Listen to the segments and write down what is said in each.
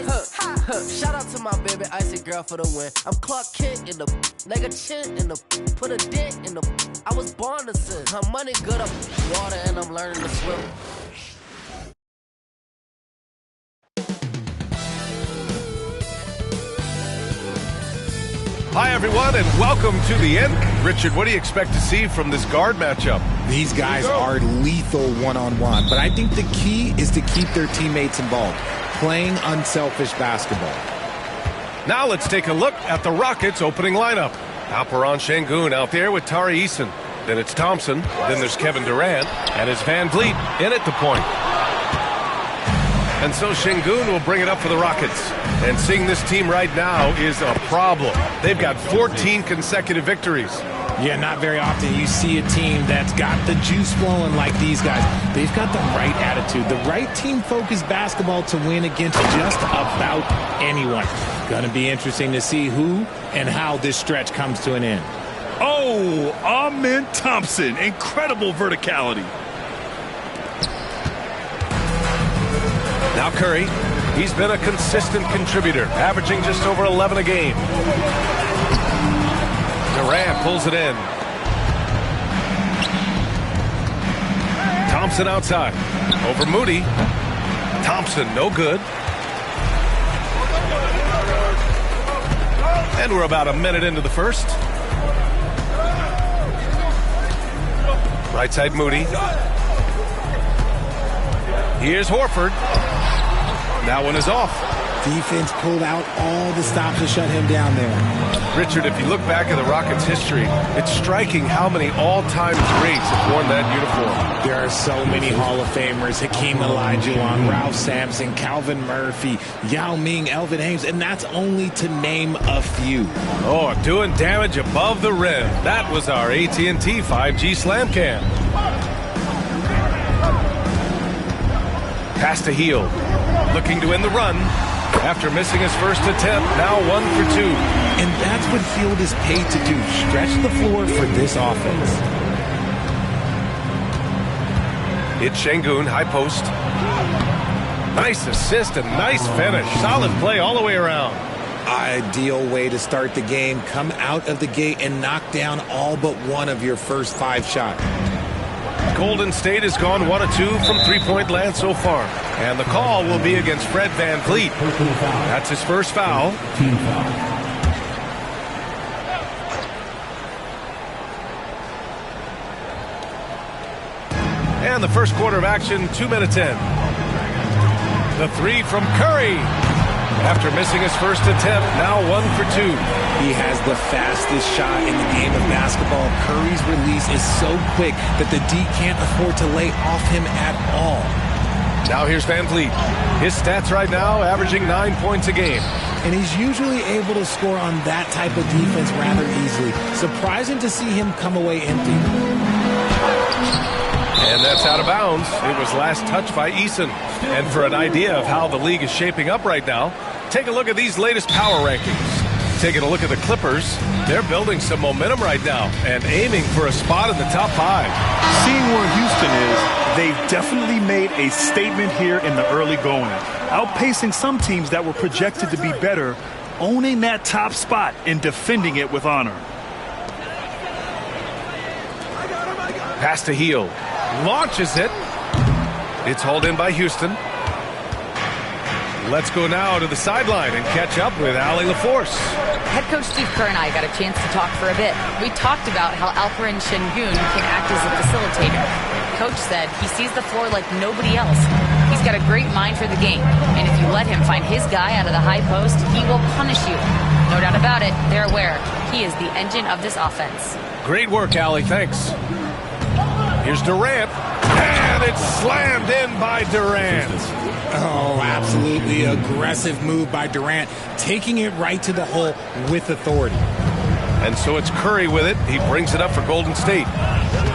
Shout out to my baby icy girl for the win. I'm Clark Kent in the nigga chin in the put a dent in the. I was born to sin. My money good up water and I'm learning to swim. Hi, everyone, and welcome to the end. Richard, what do you expect to see from this guard matchup? These guys are lethal one-on-one, but I think the key is to keep their teammates involved, playing unselfish basketball. Now let's take a look at the Rockets' opening lineup. Alperen Sengun out there with Tari Eason. Then it's Thompson. Then there's Kevin Durant. And it's Van Vliet in at the point. And so Sengun will bring it up for the Rockets. And seeing this team right now is a problem. They've got 14 consecutive victories. Yeah, not very often you see a team that's got the juice flowing like these guys. They've got the right attitude, the right team-focused basketball to win against just about anyone. Gonna be interesting to see who and how this stretch comes to an end. Oh, Amen Thompson, incredible verticality. Now Curry, he's been a consistent contributor, averaging just over 11 a game. Durant pulls it in. Thompson outside. Over Moody. Thompson, no good. And we're about a minute into the first. Right side Moody. Here's Horford. That one is off. Defense pulled out all the stops to shut him down there. Richard, if you look back at the Rockets' history, it's striking how many all-time greats have worn that uniform. There are so many Hall of Famers. Hakeem Olajuwon, Ralph Sampson, Calvin Murphy, Yao Ming, Elvin Hayes, and that's only to name a few. Oh, doing damage above the rim. That was our AT&T 5G Slam Cam. Pass to Hield. Looking to end the run. After missing his first attempt, now 1 for 2. And that's what Hield is paid to do, stretch the floor for this offense. It's Sengun, high post. Nice assist and nice finish. Solid play all the way around. Ideal way to start the game. Come out of the gate and knock down all but one of your first 5 shots. Golden State has gone 1 of 2 from three-point land so far. And the call will be against Fred Van Vliet. That's his first foul. Team foul. And the first quarter of action, 2 minutes in. The three from Curry. After missing his first attempt, now 1 for 2. He has the fastest shot in the game of basketball. Curry's release is so quick that the D can't afford to lay off him at all. Now here's Van Vliet. His stats right now averaging 9 points a game. And he's usually able to score on that type of defense rather easily. Surprising to see him come away empty. And that's out of bounds. It was last touched by Eason. And for an idea of how the league is shaping up right now, take a look at these latest power rankings. Taking a look at the Clippers, they're building some momentum right now and aiming for a spot in the top 5. Seeing where Houston is, they've definitely made a statement here in the early going, outpacing some teams that were projected to be better, owning that top spot and defending it with honor. Pass to Hield. Launches it. It's hauled in by Houston. Let's go now to the sideline and catch up with Allie LaForce. Head coach Steve Kerr and I got a chance to talk for a bit. We talked about how Alperen Sengun can act as a facilitator. Coach said he sees the floor like nobody else. He's got a great mind for the game, and if you let him find his guy out of the high post, he will punish you. No doubt about it, they're aware. He is the engine of this offense. Great work, Allie. Thanks. Here's Durant, and it's slammed in by Durant. Oh, absolutely aggressive move by Durant, taking it right to the hole with authority. And so it's Curry with it. He brings it up for Golden State.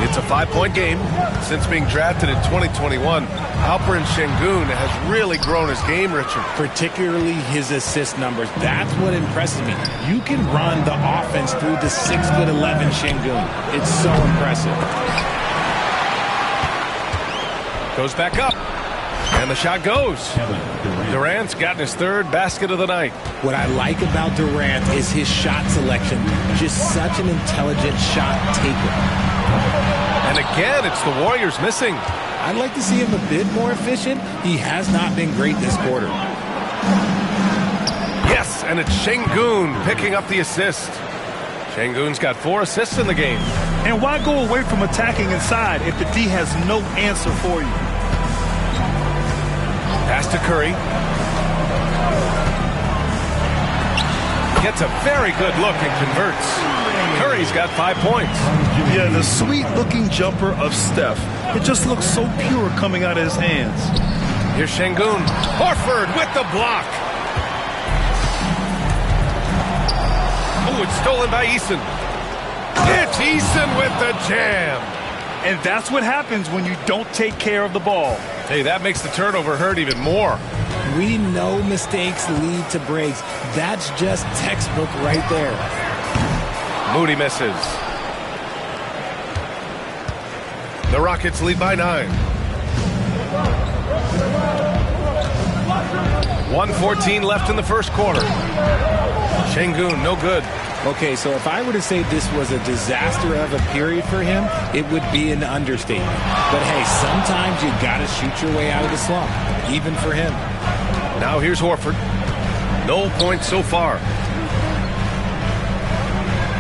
It's a 5-point game. Since being drafted in 2021, Alperen Sengun has really grown his game, Richard. Particularly his assist numbers. That's what impresses me. You can run the offense through the 6'11" Sengun. It's so impressive. Goes back up. And the shot goes. Durant's gotten his third basket of the night. What I like about Durant is his shot selection. Just such an intelligent shot taker. And again, it's the Warriors missing. I'd like to see him a bit more efficient. He has not been great this quarter. Yes, and it's Şengün picking up the assist. Şengün's got 4 assists in the game. And why go away from attacking inside if the D has no answer for you? Pass to Curry. Gets a very good look and converts. Curry's got 5 points. Yeah, the sweet-looking jumper of Steph. It just looks so pure coming out of his hands. Here's Şengün. Horford with the block. Oh, it's stolen by Eason. It's Eason with the jam. And that's what happens when you don't take care of the ball. Hey, that makes the turnover hurt even more. We know mistakes lead to breaks. That's just textbook right there. Moody misses. The Rockets lead by 9. 1:14 left in the first quarter. Şengün, no good. Okay, so if I were to say this was a disaster of a period for him, it would be an understatement. But hey, sometimes you gotta shoot your way out of the slump, even for him. Now here's Horford. No points so far.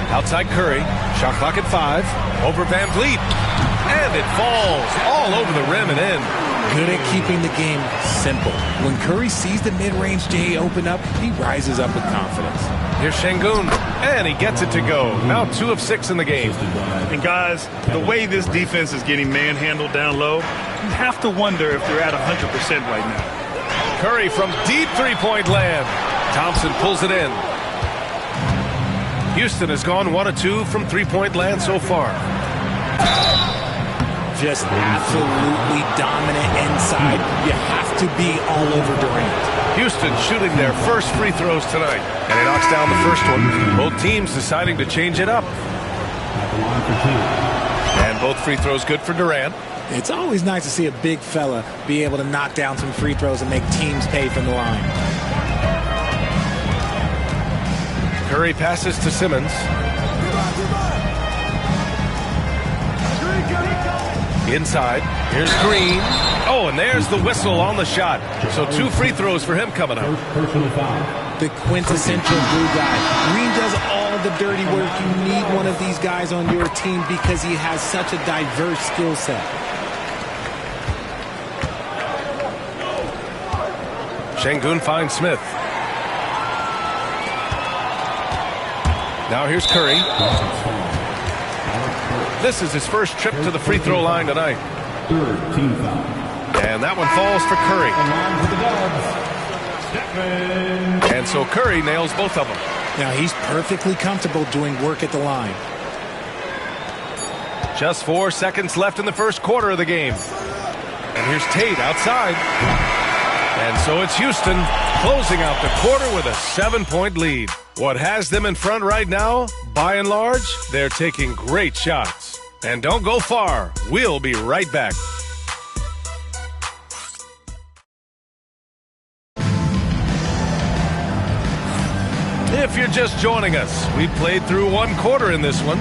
Outside Curry. Shot clock at 5. Over Van Vliet. And it falls all over the rim and in. Good at keeping the game simple. When Curry sees the mid-range J open up, he rises up with confidence. Here's Şengün, and he gets it to go. Now 2 of 6 in the game. And guys, the way this defense is getting manhandled down low, you have to wonder if they're at 100% right now. Curry from deep three-point land. Thompson pulls it in. Houston has gone 1 of 2 from three-point land so far. Just absolutely dominant inside. You have to be all over Durant. Houston shooting their first free throws tonight. And he knocks down the first one. Both teams deciding to change it up. And both free throws good for Durant. It's always nice to see a big fella be able to knock down some free throws and make teams pay from the line. Curry passes to Simmons. Inside. Here's Green. Oh, and there's the whistle on the shot. So 2 free throws for him coming up. The quintessential blue guy. Green does all the dirty work. You need one of these guys on your team because he has such a diverse skill set. Şengün finds Smith. Now here's Curry. This is his first trip to the free throw line tonight. And that one falls for Curry. And so Curry nails both of them. Now he's perfectly comfortable doing work at the line. Just 4 seconds left in the first quarter of the game. And here's Tate outside. And so it's Houston closing out the quarter with a 7-point lead. What has them in front right now, by and large, they're taking great shots. And don't go far. We'll be right back. If you're just joining us, we played through 1 quarter in this one.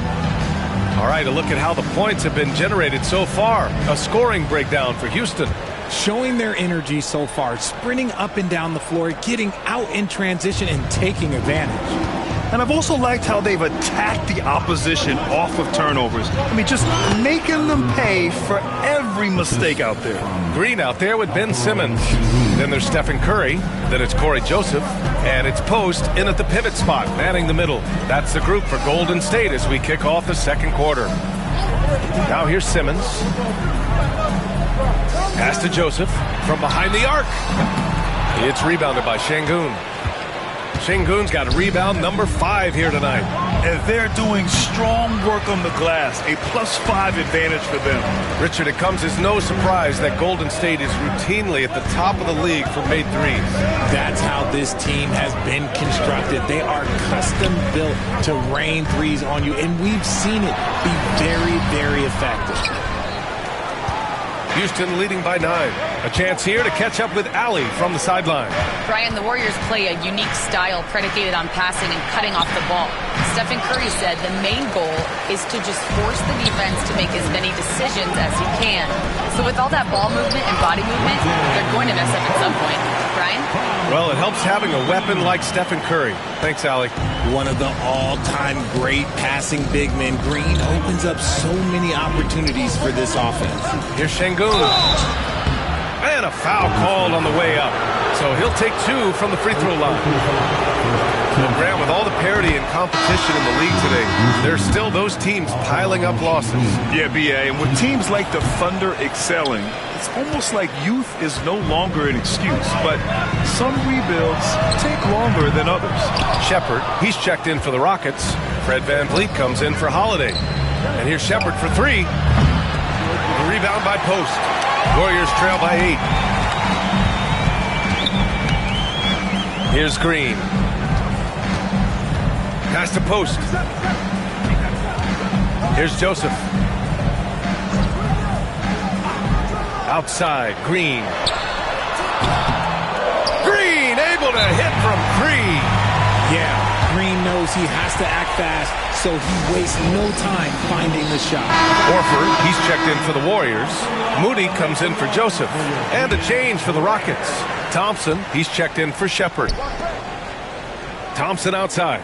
All right, a look at how the points have been generated so far. A scoring breakdown for Houston. Showing their energy so far, sprinting up and down the floor, getting out in transition and taking advantage. And I've also liked how they've attacked the opposition off of turnovers. I mean, just making them pay for every mistake out there. Green out there with Ben Simmons. Then there's Stephen Curry. Then it's Corey Joseph. And it's Post in at the pivot spot, manning the middle. That's the group for Golden State as we kick off the second quarter. Now here's Simmons. Pass to Joseph from behind the arc. It's rebounded by Şengün. Şengün's got rebound number 5 here tonight. And they're doing strong work on the glass, a +5 advantage for them. Richard, it comes as no surprise that Golden State is routinely at the top of the league for made threes. That's how this team has been constructed. They are custom built to rain threes on you, and we've seen it be very, very effective. Houston leading by 9. A chance here to catch up with Allie from the sideline. Brian, the Warriors play a unique style predicated on passing and cutting off the ball. Stephen Curry said the main goal is to just force the defense to make as many decisions as he can. So with all that ball movement and body movement, they're going to mess up at some point. Brian? Well, it helps having a weapon like Stephen Curry. Thanks, Allie. One of the all-time great passing big men. Green opens up so many opportunities for this offense. Here's Şengün. And a foul called on the way up. So he'll take 2 from the free throw line. Well, Grant, with all the parity and competition in the league today, there's still those teams piling up losses. Yeah, B.A., and with teams like the Thunder excelling, it's almost like youth is no longer an excuse, but some rebuilds take longer than others. Shepherd, he's checked in for the Rockets. Fred VanVleet comes in for Holiday. And here's Shepherd for 3. The rebound by Post. Warriors trail by 8. Here's Green. Pass to Post. Here's Joseph. Outside, Green. Green able to hit from 3. Yeah, Green knows he has to act fast, so he wastes no time finding the shot. Horford, he's checked in for the Warriors. Moody comes in for Joseph. And a change for the Rockets. Thompson, he's checked in for Shepherd. Thompson outside.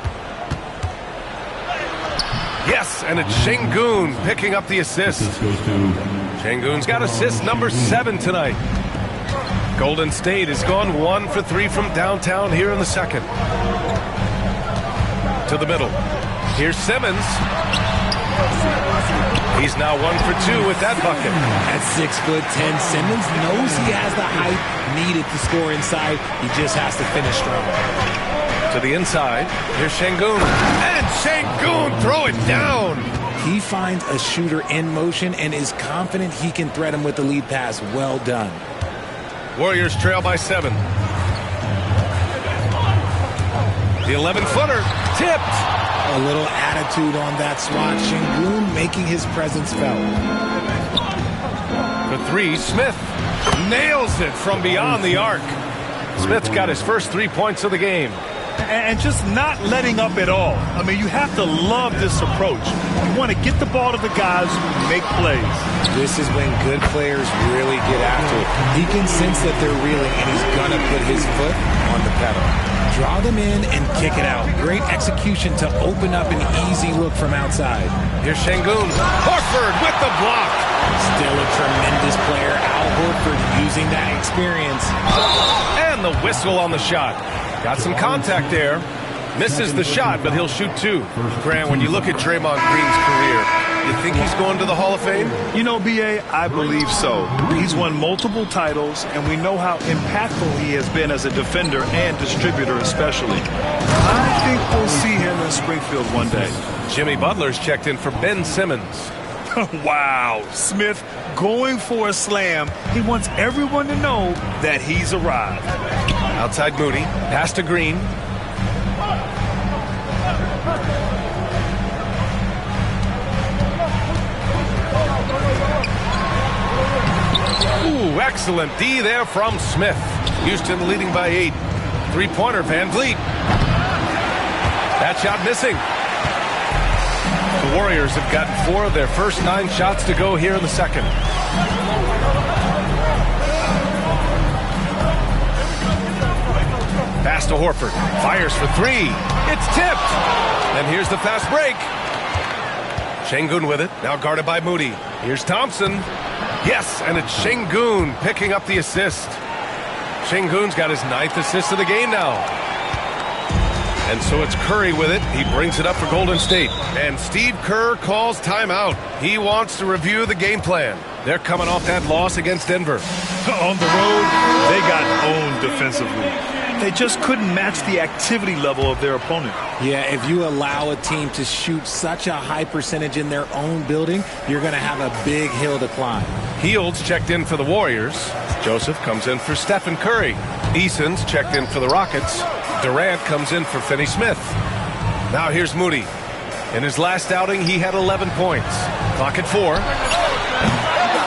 Yes, and it's Şengün picking up the assist. Şengün's got assist number 7 tonight. Golden State has gone 1 for 3 from downtown here in the second. To the middle. Here's Simmons. He's now 1 for 2 with that bucket. At 6'10", Simmons knows he has the height needed to score inside. He just has to finish strong. To the inside. Here's Şengün. And Şengün throw it down. He finds a shooter in motion and is confident he can threat him with the lead pass. Well done. Warriors trail by 7. The 11-footer tipped. A little attitude on that swat. Şengün making his presence felt. For 3, Smith nails it from beyond the arc. Smith's got his first 3 points of the game. And just not letting up at all. I mean, you have to love this approach. You want to get the ball to the guys who make plays. This is when good players really get after it. He can sense that they're reeling, and he's going to put his foot on the pedal. Draw them in and kick it out. Great execution to open up an easy look from outside. Here's Şengün. Horford with the block. Still a tremendous player. Al Horford using that experience. And the whistle on the shot. Got some contact there. Misses the shot, but he'll shoot 2. Grant, when you look at Draymond Green's career, you think he's going to the Hall of Fame? You know, B.A., I believe so. He's won multiple titles, and we know how impactful he has been as a defender and distributor especially. I think we'll see him in Springfield one day. Jimmy Butler's checked in for Ben Simmons. Wow. Smith going for a slam. He wants everyone to know that he's arrived. Outside Moody. Pass to Green. Ooh, excellent D there from Smith. Houston leading by 8. 3-pointer, VanVleet. That shot missing. The Warriors have gotten 4 of their first 9 shots to go here in the second. Pass to Horford. Fires for 3. It's tipped. And here's the fast break. Şengün with it. Now guarded by Moody. Here's Thompson. Yes, and it's Şengün picking up the assist. Şengün's got his 9th assist of the game now. And so it's Curry with it. He brings it up for Golden State. And Steve Kerr calls timeout. He wants to review the game plan. They're coming off that loss against Denver. On the road, they got owned defensively. They just couldn't match the activity level of their opponent. Yeah, if you allow a team to shoot such a high percentage in their own building, you're going to have a big hill to climb. Hields checked in for the Warriors. Joseph comes in for Stephen Curry. Eason's checked in for the Rockets. Durant comes in for Finney Smith. Now here's Moody. In his last outing, he had 11 points. Clock at 4.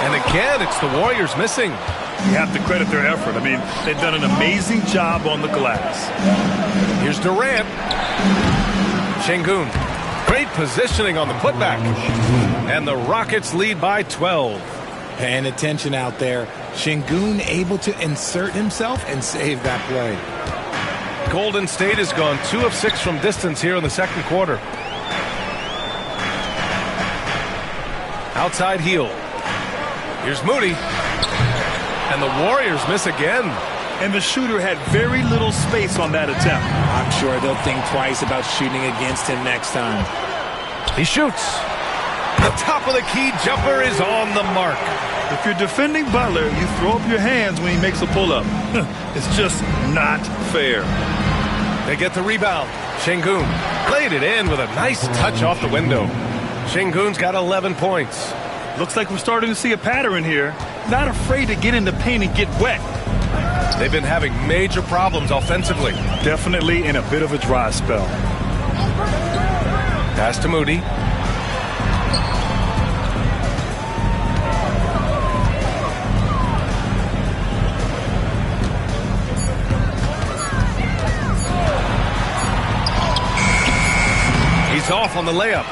And again, it's the Warriors missing. You have to credit their effort. I mean, they've done an amazing job on the glass. Here's Durant. Şengün. Great positioning on the putback. And the Rockets lead by 12. Paying attention out there. Şengün able to insert himself and save that play. Golden State has gone 2 of 6 from distance here in the second quarter. Outside heel. Here's Moody. And the Warriors miss again. And the shooter had very little space on that attempt. I'm sure they'll think twice about shooting against him next time. He shoots. The top of the key jumper is on the mark. If you're defending Butler, you throw up your hands when he makes a pull-up. It's just not fair. They get the rebound. Şengün played it in with a nice touch off the window. Şengün's got 11 points. Looks like we're starting to see a pattern here. Not afraid to get in the paint and get wet. They've been having major problems offensively. Definitely in a bit of a dry spell. Pass to Moody. He's off on the layup.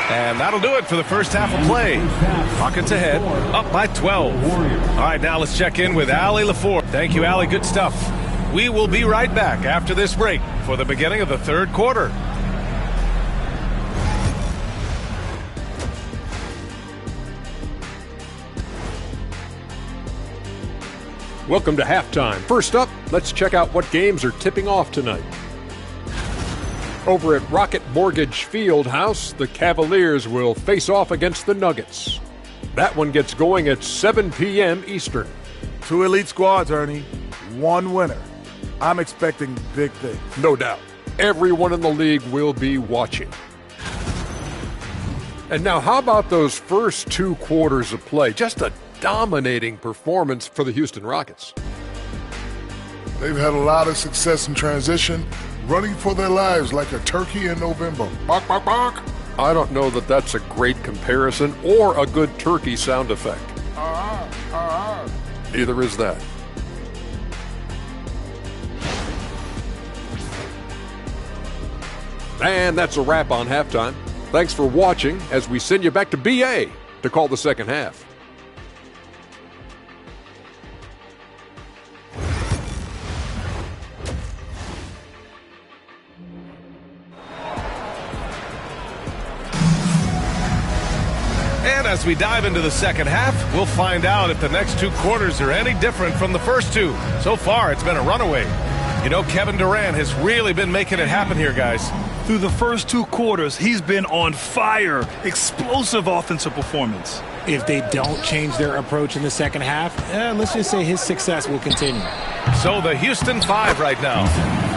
And that'll do it for the first half of play. Rockets ahead, up by 12. All right, now let's check in with Allie LaForge. Thank you, Allie. Good stuff. We will be right back after this break for the beginning of the third quarter. Welcome to halftime. First up, let's check out what games are tipping off tonight. Over at Rocket Mortgage Fieldhouse, the Cavaliers will face off against the Nuggets. That one gets going at 7 p.m. Eastern. 2 elite squads, Ernie. 1 winner. I'm expecting big things. No doubt. Everyone in the league will be watching. And now, how about those first 2 quarters of play? Just a dominating performance for the Houston Rockets. They've had a lot of success in transition, running for their lives like a turkey in November. Bark, bark, bark. I don't know that that's a great comparison or a good turkey sound effect. Neither is that. And that's a wrap on halftime. Thanks for watching as we send you back to BA to call the second half. And as we dive into the second half, we'll find out if the next 2 quarters are any different from the first 2. So far, it's been a runaway. You know, Kevin Durant has really been making it happen here, guys. Through the first 2 quarters, he's been on fire. Explosive offensive performance. If they don't change their approach in the second half, let's just say his success will continue. So the Houston 5 right now.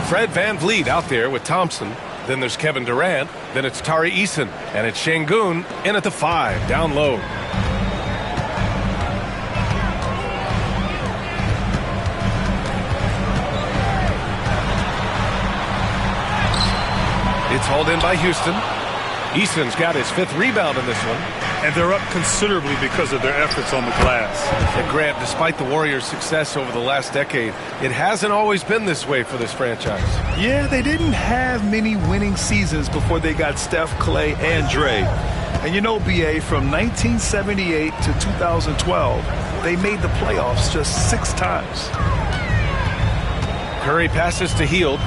Fred VanVleet out there with Thompson. Then there's Kevin Durant. Then it's Tari Eason. And it's Şengün in at the 5, down low. It's hauled in by Houston. Eason's got his 5th rebound in this one. And they're up considerably because of their efforts on the glass. And Grant, despite the Warriors' success over the last decade, it hasn't always been this way for this franchise. Yeah, they didn't have many winning seasons before they got Steph, Clay, and Dre. And you know, BA, from 1978 to 2012, they made the playoffs just 6 times. Curry passes to Hield.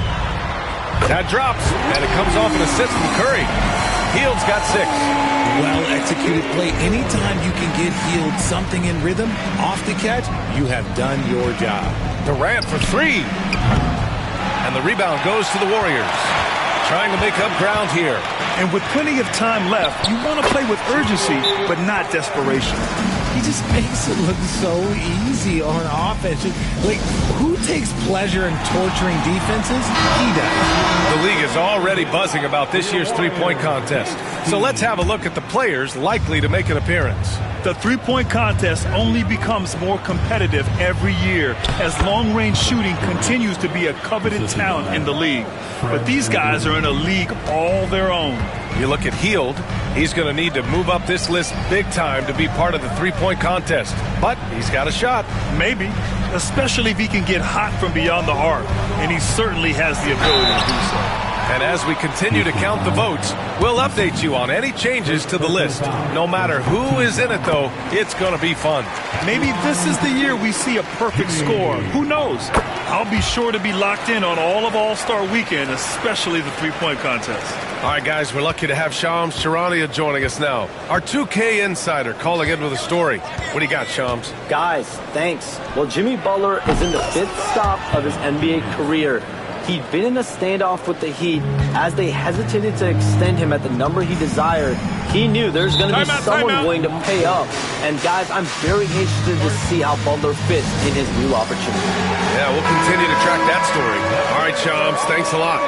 That drops, and it comes off an assist from Curry. Hield's got 6. Well-executed play. Anytime you can get Hield something in rhythm off the catch, you have done your job. Durant for 3. And the rebound goes to the Warriors. Trying to make up ground here. And with plenty of time left, you want to play with urgency, but not desperation. He just makes it look so easy on offense. Like, who takes pleasure in torturing defenses? He does. The league is already buzzing about this year's three-point contest. So let's have a look at the players likely to make an appearance. The three-point contest only becomes more competitive every year as long-range shooting continues to be a coveted talent in the league. But these guys are in a league all their own. You look at Hield, he's going to need to move up this list big time to be part of the three-point contest. But he's got a shot. Maybe, especially if he can get hot from beyond the arc, and he certainly has the ability to do so. And as we continue to count the votes, we'll update you on any changes to the list. No matter who is in it, though, it's going to be fun. Maybe this is the year we see a perfect score. Who knows? I'll be sure to be locked in on all of All-Star Weekend, especially the three-point contest. All right, guys, we're lucky to have Shams Charania joining us now. Our 2K insider calling in with a story. What do you got, Shams? Guys, thanks. Well, Jimmy Butler is in the 5th stop of his NBA career. He'd been in a standoff with the Heat. As they hesitated to extend him at the number he desired, he knew there's going to be someone willing to pay up. And guys, I'm very interested to see how Butler fits in his new opportunity. Yeah, we'll continue to track that story. All right, Shams, thanks a lot.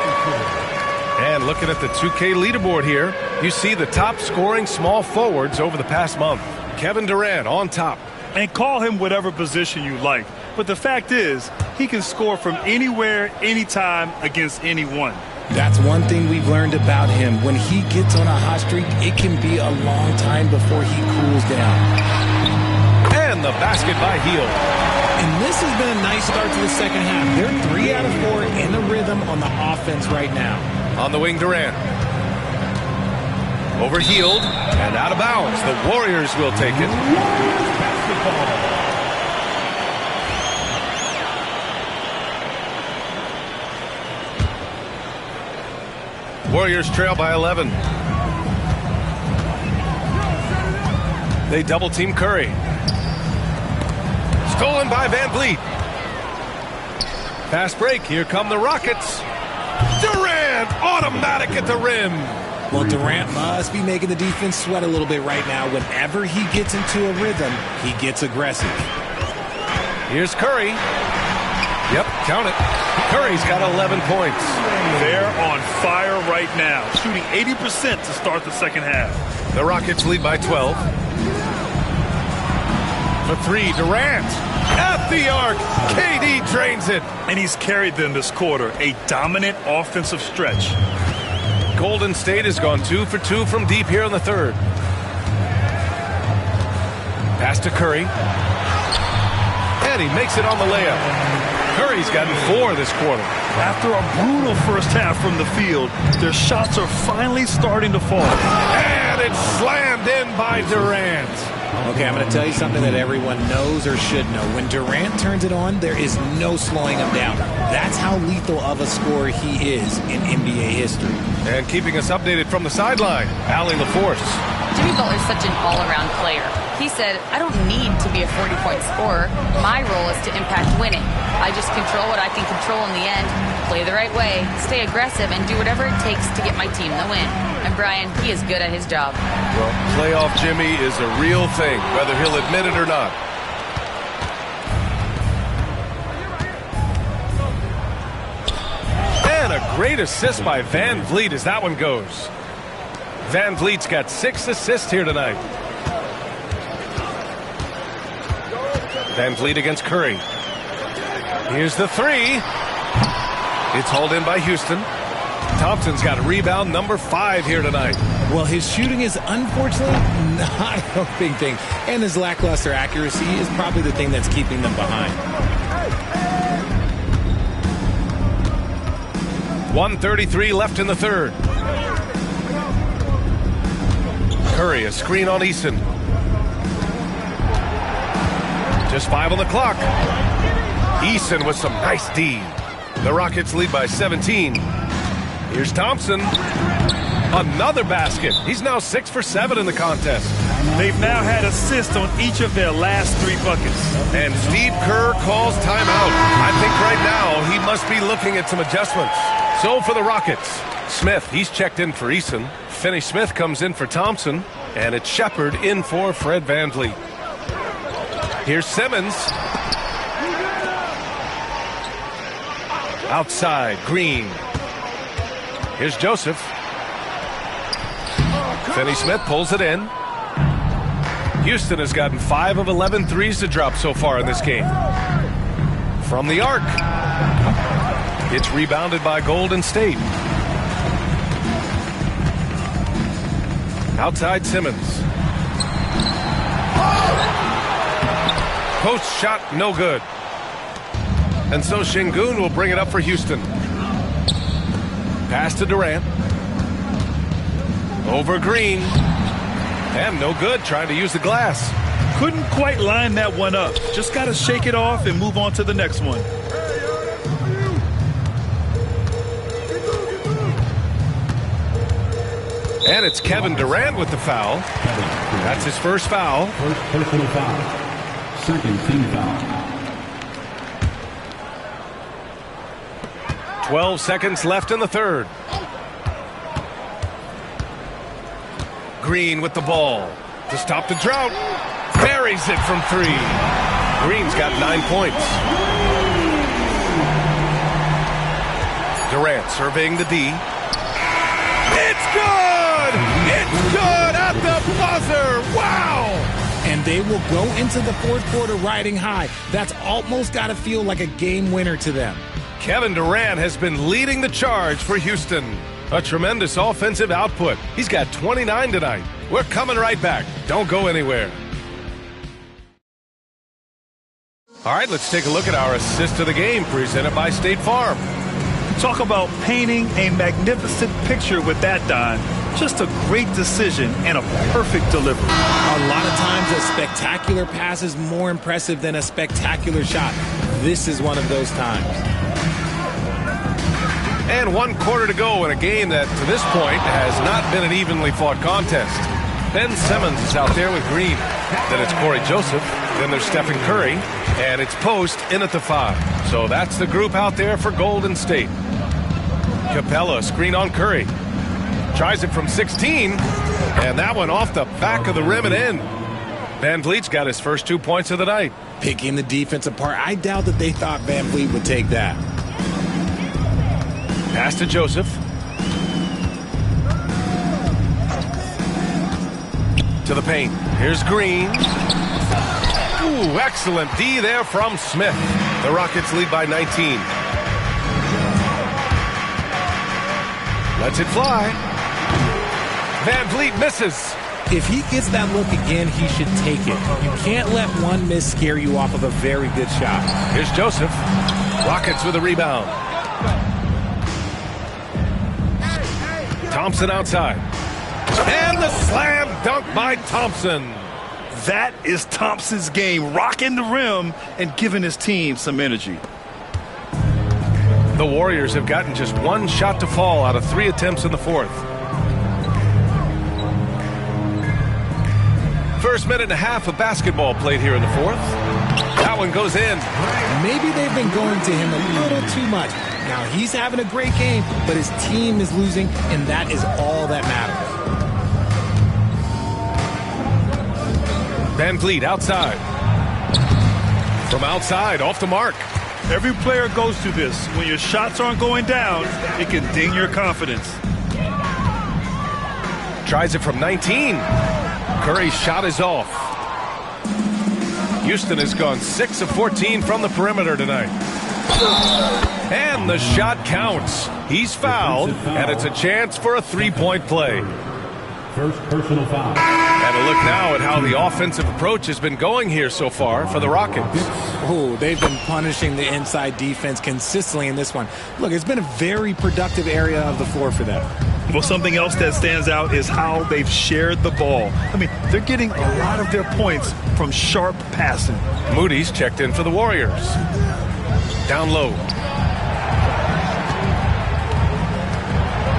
And looking at the 2K leaderboard here, you see the top scoring small forwards over the past month. Kevin Durant on top. And call him whatever position you like. But the fact is, he can score from anywhere, anytime, against anyone. That's one thing we've learned about him. When he gets on a hot streak, it can be a long time before he cools down. And the basket by Hield. And this has been a nice start to the second half. They're 3 out of 4 in a rhythm on the offense right now. On the wing, Durant. Over Hield and out of bounds. The Warriors will take it. Warriors trail by 11. They double team Curry. Stolen by Van Vliet. Fast break. Here come the Rockets. Durant automatic at the rim. Well, Durant must be making the defense sweat a little bit right now. Whenever he gets into a rhythm, he gets aggressive. Here's Curry. Yep, count it. Curry's got 11 points. They're on fire right now, shooting 80% to start the second half. The Rockets lead by 12. For 3, Durant. At the arc, KD drains it. And he's carried them this quarter, a dominant offensive stretch. Golden State has gone 2 for 2 from deep here in the third. Pass to Curry. And he makes it on the layup. Curry's gotten 4 this quarter. After a brutal first half from the field, their shots are finally starting to fall. And it's slammed in by Durant. Okay, I'm going to tell you something that everyone knows or should know. When Durant turns it on, there is no slowing him down. That's how lethal of a scorer he is in NBA history. And keeping us updated from the sideline, Allie LaForce. Jimmy Butler's such an all-around player. He said, I don't need to be a 40-point scorer. My role is to impact winning. I just control what I can control in the end, play the right way, stay aggressive, and do whatever it takes to get my team the win. And Brian, he is good at his job. Well, playoff Jimmy is a real thing, whether he'll admit it or not. And a great assist by Van Vliet as that one goes. Van Vliet's got 6 assists here tonight. Van Vliet against Curry. Here's the 3. It's hauled in by Houston. Thompson's got a rebound number 5 here tonight. Well, his shooting is unfortunately not a big thing. And his lackluster accuracy is probably the thing that's keeping them behind. 1:33 left in the third. Curry, a screen on Eason. Just 5 on the clock. Eason with some nice D. The Rockets lead by 17. Here's Thompson. Another basket. He's now 6 for 7 in the contest. They've now had assists on each of their last 3 buckets. And Steve Kerr calls timeout. I think right now he must be looking at some adjustments. So for the Rockets, Smith, he's checked in for Eason. Finney-Smith comes in for Thompson. And it's Shepard in for Fred VanVleet. Here's Simmons. Outside, Green. Here's Joseph. Finney-Smith pulls it in. Houston has gotten 5 of 11 threes to drop so far in this game. From the arc. It's rebounded by Golden State. Outside Simmons. Post shot, no good. And so Sengun will bring it up for Houston. Pass to Durant. Over Green. And no good, trying to use the glass. Couldn't quite line that one up. Just got to shake it off and move on to the next one. And it's Kevin Durant with the foul. That's his first foul. First personal foul. Second team foul. 12 seconds left in the third. Green with the ball to stop the drought. Buries it from 3. Green's got 9 points. Durant surveying the D. It's good! It's good at the buzzer! Wow! And they will go into the fourth quarter riding high. That's almost got to feel like a game winner to them. Kevin Durant has been leading the charge for Houston. A tremendous offensive output. He's got 29 tonight. We're coming right back. Don't go anywhere. All right, let's take a look at our assist of the game presented by State Farm. Talk about painting a magnificent picture with that, Don. Just a great decision and a perfect delivery. A lot of times a spectacular pass is more impressive than a spectacular shot. This is one of those times. And 1 quarter to go in a game that, to this point, has not been an evenly fought contest. Ben Simmons is out there with Green. Then it's Corey Joseph. Then there's Stephen Curry. And it's Post in at the 5. So that's the group out there for Golden State. Capella, screen on Curry. Tries it from 16. And that one off the back of the rim and in. Van Vliet's got his first 2 points of the night. Picking the defense apart. I doubt that they thought Van Vliet would take that. Pass to Joseph. To the paint. Here's Green. Ooh, excellent D there from Smith. The Rockets lead by 19. Lets it fly. Van Vliet misses. If he gets that look again, he should take it. You can't let one miss scare you off of a very good shot. Here's Joseph. Rockets with a rebound. Thompson outside. And the slam dunk by Thompson. That is Thompson's game, rocking the rim and giving his team some energy. The Warriors have gotten just 1 shot to fall out of 3 attempts in the fourth. First minute and a half of basketball played here in the fourth. That one goes in. Maybe they've been going to him a little too much. Now he's having a great game, but his team is losing, and that is all that matters. Van Vliet outside. From outside, off the mark. Every player goes through this. When your shots aren't going down, it can ding your confidence. Tries it from 19. Curry's shot is off. Houston has gone 6 of 14 from the perimeter tonight. And the shot counts. He's fouled, and it's a chance for a 3-point play. First personal foul. And a look now at how the offensive approach has been going here so far for the Rockets. Oh, they've been punishing the inside defense consistently in this one. Look, it's been a very productive area of the floor for them. Well, something else that stands out is how they've shared the ball. I mean, they're getting a lot of their points from sharp passing. Moody's checked in for the Warriors. Down low.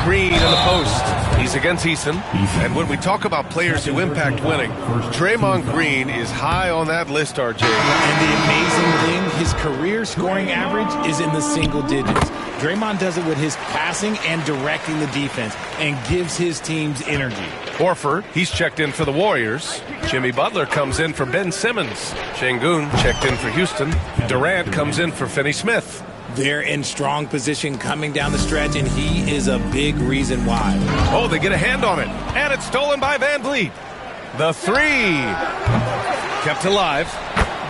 Green in the post. He's against Eason. And when we talk about players who impact winning, Draymond Green is high on that list, RJ. And the amazing thing, his career scoring average is in the single digits. Draymond does it with his passing and directing the defense and gives his teams energy. Horford, he's checked in for the Warriors. Jimmy Butler comes in for Ben Simmons. Sengun checked in for Houston. Durant comes in for Finney Smith. They're in strong position coming down the stretch, and he is a big reason why. Oh, they get a hand on it. And it's stolen by Van Vliet. The three. Kept alive.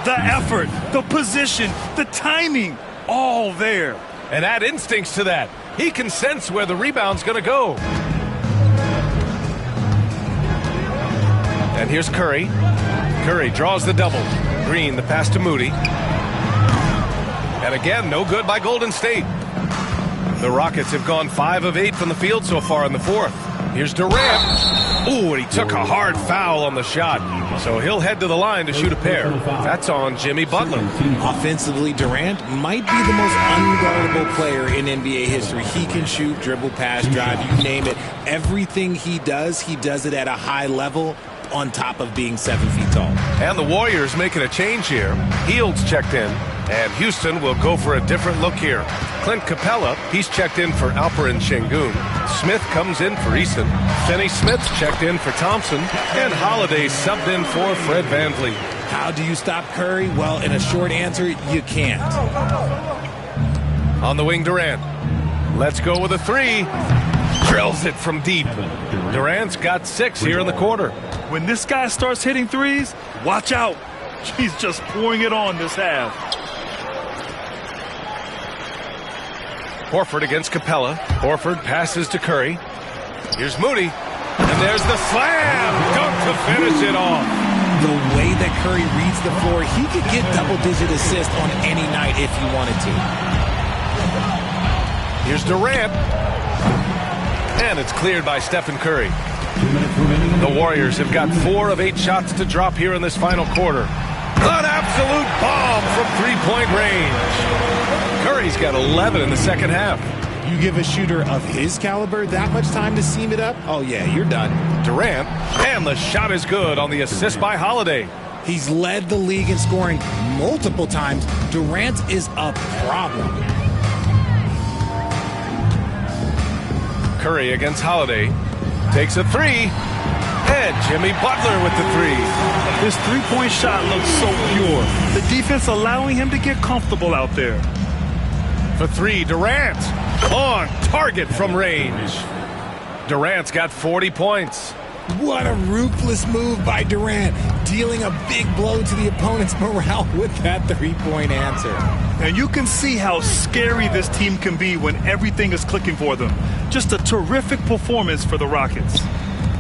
The effort, the position, the timing, all there. And add instincts to that. He can sense where the rebound's going to go. And here's Curry. Curry draws the double. Green, the pass to Moody. And again, no good by Golden State. The Rockets have gone 5 of 8 from the field so far in the fourth. Here's Durant. Ooh, and he took a hard foul on the shot. So he'll head to the line to shoot a pair. That's on Jimmy Butler. Offensively, Durant might be the most unguardable player in NBA history. He can shoot, dribble, pass, drive, you name it. Everything he does it at a high level on top of being 7 feet tall. And the Warriors making a change here. Hields checked in, and Houston will go for a different look here. Clint Capella, he's checked in for Alperen Şengün. Smith comes in for Eason. Finney-Smith's checked in for Thompson. And Holiday subbed in for Fred VanVleet. How do you stop Curry? Well, in a short answer, you can't. On the wing, Durant. Let's go with a three. Drills it from deep. Durant's got 6 here in the quarter. When this guy starts hitting threes, watch out. He's just pouring it on this half. Horford against Capella. Horford passes to Curry. Here's Moody. And there's the slam. Dunk to finish it off. The way that Curry reads the floor, he could get double-digit assists on any night if he wanted to. Here's Durant. And it's cleared by Stephen Curry. The Warriors have got 4 of 8 shots to drop here in this final quarter. An absolute bomb from three-point range. Curry's got 11 in the second half. You give a shooter of his caliber that much time to seam it up? Oh, yeah, you're done. Durant, and the shot is good on the assist by Holiday. He's led the league in scoring multiple times. Durant is a problem. Curry against Holiday. Takes a three. And Jimmy Butler with the three. His three-point shot looks so pure. The defense allowing him to get comfortable out there. For three, Durant. On target from range. Durant's got 40 points. What a ruthless move by Durant, dealing a big blow to the opponent's morale with that three-point answer. And you can see how scary this team can be when everything is clicking for them. Just a terrific performance for the Rockets.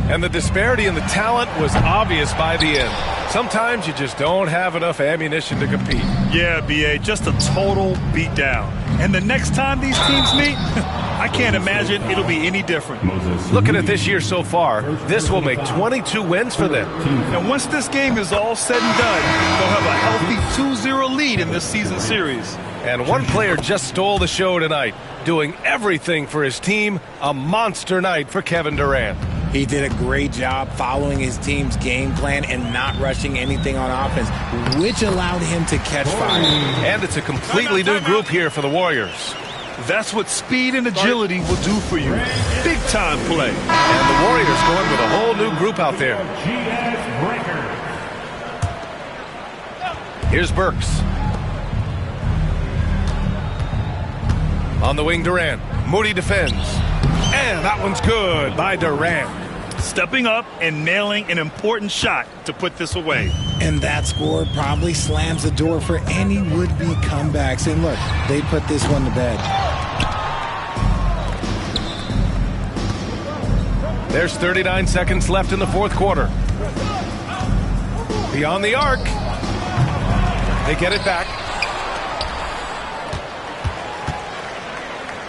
And the disparity in the talent was obvious by the end. Sometimes you just don't have enough ammunition to compete. Yeah, B.A., just a total beatdown. And the next time these teams meet, I can't imagine it'll be any different. Looking at this year so far, this will make 22 wins for them. And once this game is all said and done, they'll have a healthy 2-0 lead in this season series. And one player just stole the show tonight, doing everything for his team. A monster night for Kevin Durant. He did a great job following his team's game plan and not rushing anything on offense, which allowed him to catch fire. And it's a completely new group here for the Warriors. That's what speed and agility will do for you. Big-time play. And the Warriors going with a whole new group out there. Here's Burks. On the wing, Durant. Moody defends. And that one's good by Durant. Stepping up and nailing an important shot to put this away. And that score probably slams the door for any would-be comebacks. And look, they put this one to bed. There's 39 seconds left in the fourth quarter. Beyond the arc. They get it back.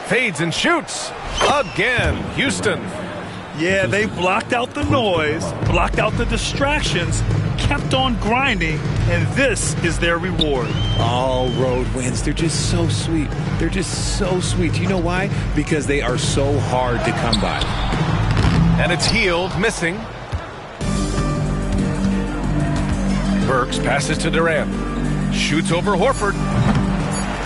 Fades and shoots. Again, Houston. Yeah, they blocked out the noise, blocked out the distractions, kept on grinding, and this is their reward. All road wins. They're just so sweet. They're just so sweet. You know why? Because they are so hard to come by. And it's Hield, missing. Burks passes to Durant. Shoots over Horford.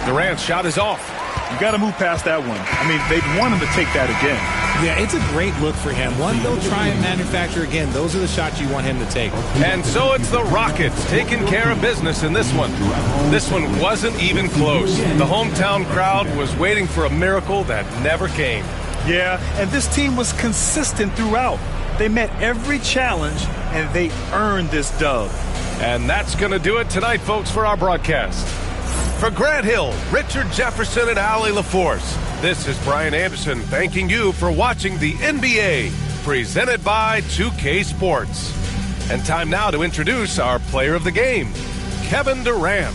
Durant's shot is off. You got to move past that one. I mean, they'd want him to take that again. Yeah, it's a great look for him. One they'll try and manufacture again. Those are the shots you want him to take. And so it's the Rockets taking care of business in this one. This one wasn't even close. The hometown crowd was waiting for a miracle that never came. Yeah, and this team was consistent throughout. They met every challenge, and they earned this dub. And that's going to do it tonight, folks, for our broadcast. For Grant Hill, Richard Jefferson, and Allie LaForce, this is Brian Anderson thanking you for watching the NBA, presented by 2K Sports. And time now to introduce our player of the game, Kevin Durant.